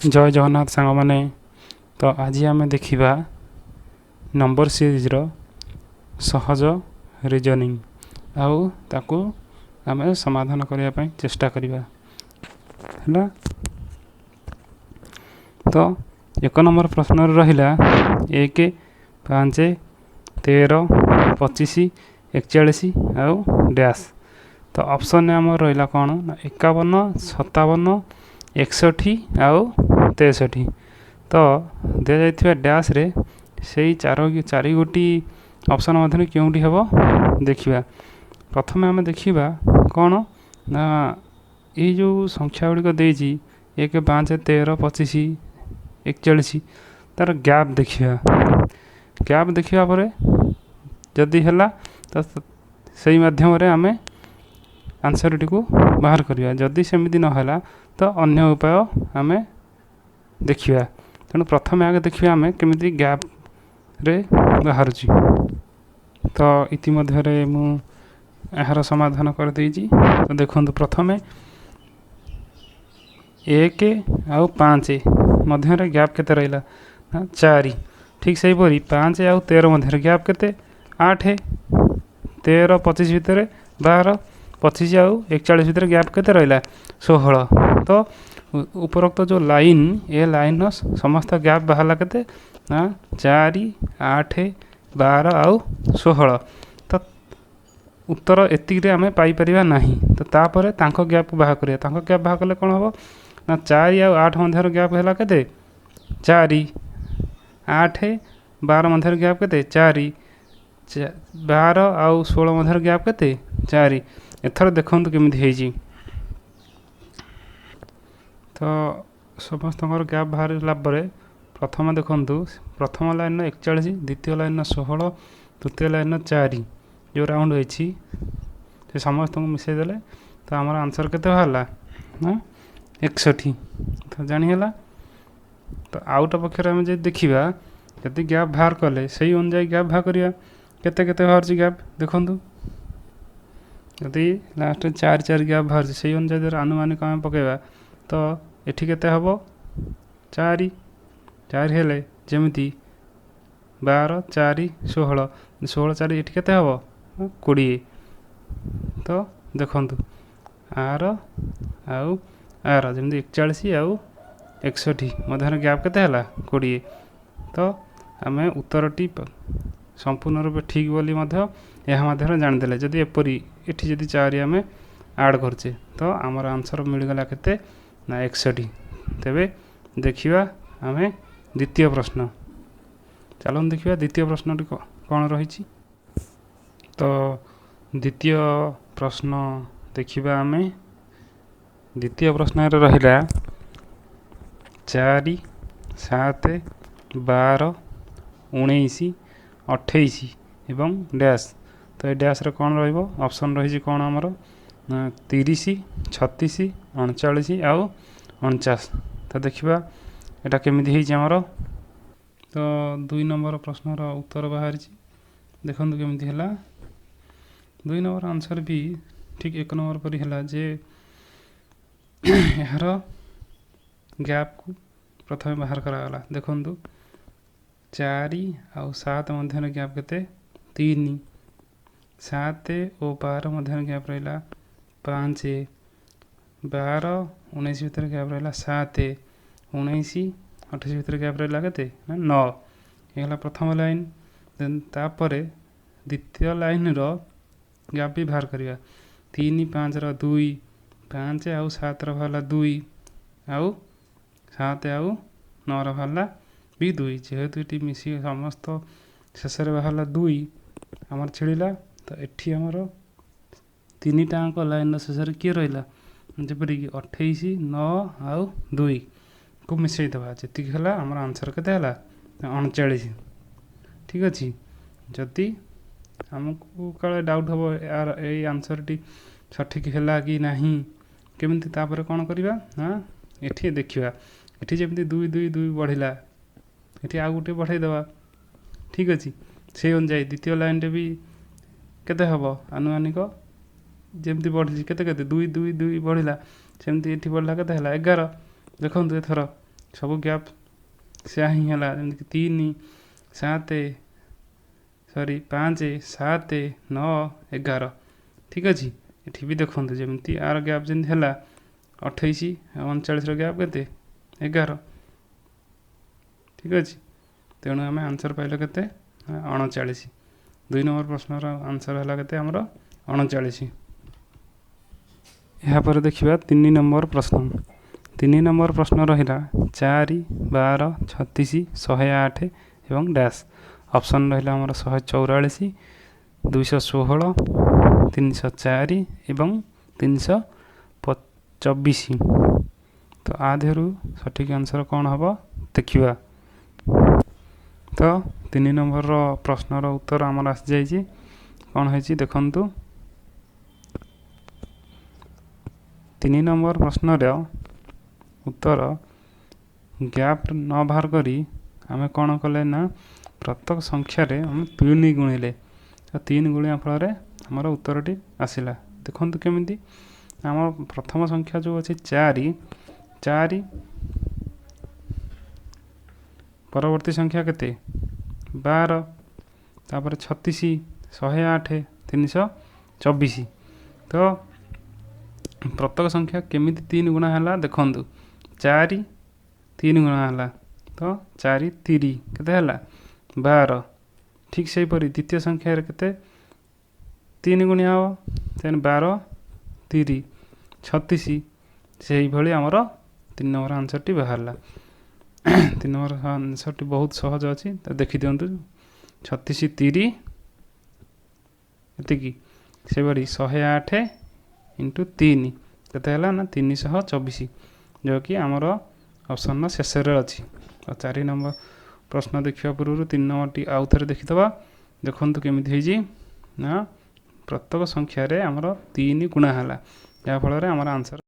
जय जगन्नाथ सांग मैंने तो आज आम देखा नंबर सीरीज सहज रिजनिंग आउ ताकू आम समाधान करने चेष्टा करवा है। तो एक नंबर प्रश्न रहा 1 5 13 25 41 आउ डैश। तो ऑप्शन आम रहा कौन 51 57 61 आउ 63। तो दि जाइथिबा डैश रे से चारि गोटी ऑप्शन मध्य क्योंटी हम देखा। प्रथम आम देखा कौन ना ये जो संख्या गुड़िक देजी 1 5 13 25 41 तार गैप देखा पर जदि है तो सही माध्यम आम आंसर टी को बाहर करवा। जदि सेमती नहला तो अन्य उपाय आम देखा। तेणु प्रथम आगे देखिए आम केमी गैप रे बाहर। तो इतिमध्य यार समाधान कर देइछि। तो देखो प्रथम 1 आउ 5 मध्य गैप केते रहिला 4। ठीक से हीपरी 5 आउ 13 मध्य गैप केते 8। 13 25 भितर 12 25 आउ 41 भितर गैप केते रहिला 16। तो उपरोक्त जो लाइन ए लाइन समस्त गैप बाहर केते 4 8 12 आउ 16। तो उत्तर एतिक आम पाइपर ना। तो तापर तांको गैप बाहर करिया। गैप बाहर कले कौन हम ना 4 आउ 8 मध्य गैप है केते 4 8 12 मध्य गैप केते 4 12 आउ 16 मध्य गैप केते 4। एथर देखंतु केमिति हेजी। तो समस्त गैप बाहर पर प्रथम देखंतु प्रथम लाइन 41 द्वितीय लाइन 16 तृतीय लाइन 4 जो राउंड होइछि से समस्त को मिसई देले। तो आमर आंसर केते बाहरला 61। तो जानीला। तो आउट पक्षर आम जो देखा जदि गैप बाहर कले से अनुजाई गैप बाहर करवा केते केते बाहर गैप देखंतु। जदि लास्ट 4 4 गैप बाहर से अनुजाई आनुमानिक आम पकेबा तो एठी केते हबो 4 4 हेले जेमिति 12 4 16 16 4 एठी केते हबो 20। तो देखंतु आर आउ आर जमी 41 आउ 61 मध्य गैप केते हला 20। तो आम उत्तरटी संपूर्ण रूप ठीक बोली मध्य जानीदे। जदि एपरी एठी जदि 4 आम ऐड करचे तो आमर आंसर मिलगला केते ना 61। तेबे देखिबा आम द्वितीय प्रश्न। चलो देखिबा द्वितीय प्रश्न कौन रही। तो द्वितीय प्रश्न देखिबा आम द्वितीय प्रश्न रहिला 4 7 12 19 28 एवं डैश। तो ये डैश रे कौन रहिबो ऑप्शन रही कौन आमर 30 36 39 आउ 49। तो देखिबा एटा केमिति हेछि आमर। तो 2 नंबर प्रश्नर उत्तर बाहर देखंतु केमिति हला। 2 नंबर आंसर भी ठीक 1 नंबर परी हला जे यार गैप को प्रथम बाहर करागला। देखंतु 4 आउ 7 मध्य गैप केते 3 7 और 12 मध्य गैप रहिला 5 12 19 भितर गैप रहिला 7 19 28 भितर गैप रहिला केते 9। ये प्रथम लाइन। देन तापर द्वितीय लाइन रो गैप भी बाहर करिया 3 5 रो 2 5 आउ 7 रो बाहरला 2 आउ 7 आउ 9 रो बाहरला भी 2 जेहेतु ये मिसी समस्त शेष बाहरला 2 आमर छिड़ा। तो एठी आमर 3 टाक लाइन शेष किए रहा जपरिक 28 9 आउ 2 को मिसई दबा जी है आमर आंसर केते 39। ठीक अच्छे। जदि आमको काले डाउट हम यार ये आंसर टी सठिक है कि नहीं केमिति तापर कौन करवा हाँ एठी देखा एठी जमी 2 2 2 बढ़ला एठी आउ गोटे बढ़ाईदे। ठीक अच्छे। से अनुजाई द्वितीय लाइन रे भी केते हम आनुमानिक जमी बढ़ी केते 2 2 2 बढ़ला सेमती एठी बढ़ला केते 11। देखो एथर ସବୁ ଗ୍ୟାପ୍ ସେୟା ହିଁ ହେଲା, ଯେମିତିକି 3 7 5 7 9 11। ଠିକ୍ ଅଛି। ଏଠି ବି ଦେଖନ୍ତୁ ଯେମିତି ଆର ଗ୍ୟାପ୍ ଯେମିତି ହେଲା 28 ଆଉ 39ର ଗ୍ୟାପ୍ କେତେ 11। ଠିକ୍ ଅଛି। ତେଣୁ ଆମେ ଆନ୍ସର୍ ପାଇଲେ କେତେ 39। 2 ନମ୍ବର ପ୍ରଶ୍ନର ଆନ୍ସର୍ ହେଲା କେତେ ଆମର 39। ଏହାପରେ ଦେଖିବା 3 ନମ୍ବର ପ୍ରଶ୍ନ। 3 ନମ୍ବର ପ୍ରଶ୍ନ ରହିଲା 4 12 36 108 ଏବଂ ଡ୍ୟାସ୍। ଅପସନ୍ ରହିଲା ଆମର 144 216 304 ଏବଂ 324। ତ ଆ ଦେହରୁ ସଠିକ୍ ଆନ୍ସର୍ କ'ଣ ହେବ ଦେଖିବା। ତ 3 ନମ୍ବରର ପ୍ରଶ୍ନର ଉତ୍ତର ଆମର ଆସିଯାଇଛି। କ'ଣ ହେଇଛି ଦେଖନ୍ତୁ। 3 ନମ୍ବର ପ୍ରଶ୍ନର ଉତ୍ତର ଗ୍ୟାପ୍ ନ ବାହାର କରି ଆମେ କ'ଣ କଲେ ନା ପ୍ରତ୍ୟେକ ସଂଖ୍ୟାରେ ଆମେ 3 ଗୁଣିଲେ। ତ 3 ଗୁଣିବା ଫଳରେ ଆମର ଉତ୍ତରଟି ଆସିଲା। ଦେଖନ୍ତୁ କେମିତି। ଆମର ପ୍ରଥମ ସଂଖ୍ୟା ଯେଉଁ ଅଛି 4 ପରବର୍ତ୍ତୀ ସଂଖ୍ୟା କେତେ 12, ତାପରେ 36 108 324। ତ ପ୍ରତ୍ୟେକ ସଂଖ୍ୟା କେମିତି 3 ଗୁଣା ହେଲା ଦେଖନ୍ତୁ। 4 3 ଗୁଣା ହେଲା ତ 4 3 କେତେ ହେଲା 12। ଠିକ୍ ସେହିପରି ଦ୍ୱିତୀୟ ସଂଖ୍ୟାରେ କେତେ 3 ଗୁଣିଆ ହେବ, ତେଣୁ 12 3 36। ସେହିଭଳି ଆମର 3 ନମ୍ବର ଆନ୍ସର୍ଟି ବାହାରିଲା। 3 ନମ୍ବର ଆନ୍ସର୍ଟି ବହୁତ ସହଜ ଅଛି, ତ ଦେଖିଦିଅନ୍ତୁ। 36 3 ଏତିକି। ସେହିପରି 108 × 3 କେତେ ହେଲା ନା 324, ଯେଉଁକି ଆମର ଅପସନ୍ର ଶେଷରେ ଅଛି। ଆଉ 4 ନମ୍ବର ପ୍ରଶ୍ନ ଦେଖିବା ପୂର୍ବରୁ 3 ନମ୍ବରଟି ଆଉ ଥରେ ଦେଖିଦେବା। ଦେଖନ୍ତୁ କେମିତି ହେଇଛି ନା ପ୍ରତ୍ୟେକ ସଂଖ୍ୟାରେ ଆମର 3 ଗୁଣା ହେଲା, ଯାହାଫଳରେ ଆମର ଆନ୍ସର୍